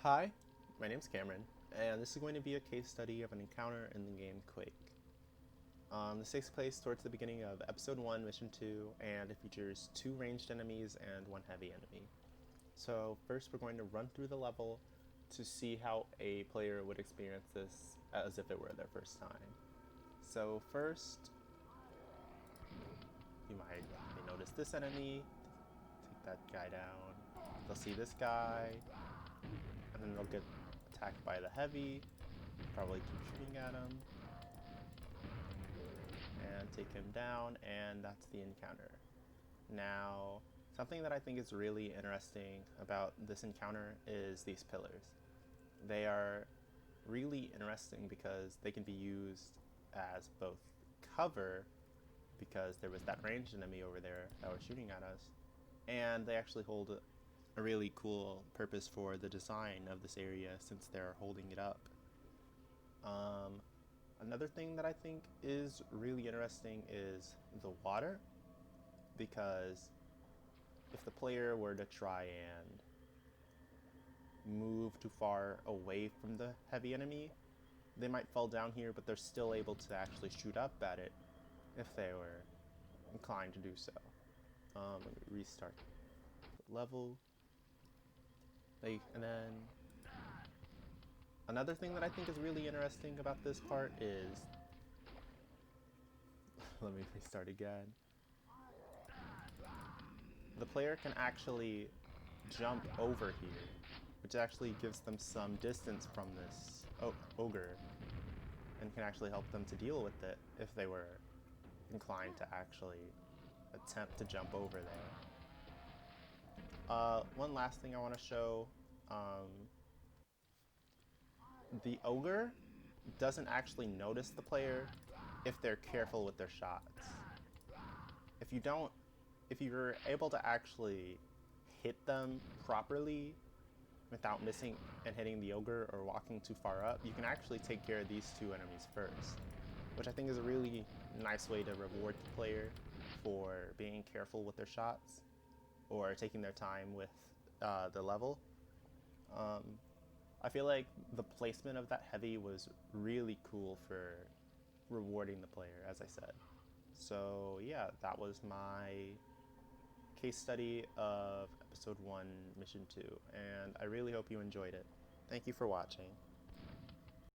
Hi, my name's Cameron, and this is going to be a case study of an encounter in the game Quake. This takes place towards the beginning of Episode 1, Mission 2, and it features 2 ranged enemies and 1 heavy enemy. So first we're going to run through the level to see how a player would experience this as if it were their first time. So first, you might notice this enemy, take that guy down. They'll see this guy, and then they'll get attacked by the heavy, probably keep shooting at him, and take him down, and that's the encounter. Now, something that I think is really interesting about this encounter is these pillars. They are really interesting because they can be used as both cover, because there was that ranged enemy over there that was shooting at us, and they actually hold a really cool purpose for the design of this area since they're holding it up. Another thing that I think is really interesting is the water, because if the player were to try and move too far away from the heavy enemy, they might fall down here, but they're still able to actually shoot up at it if they were inclined to do so. Let me restart the level. And then another thing that I think is really interesting about this part is let me restart again. The player can actually jump over here, which actually gives them some distance from this ogre and can actually help them to deal with it if they were inclined to actually attempt to jump over there. One last thing I want to show, the ogre doesn't actually notice the player if they're careful with their shots. If you're able to actually hit them properly without missing and hitting the ogre or walking too far up, you can actually take care of these 2 enemies first, which I think is a really nice way to reward the player for being careful with their shots or taking their time with the level. I feel like the placement of that heavy was really cool for rewarding the player, as I said. So yeah, that was my case study of Episode 1, Mission 2, and I really hope you enjoyed it. Thank you for watching.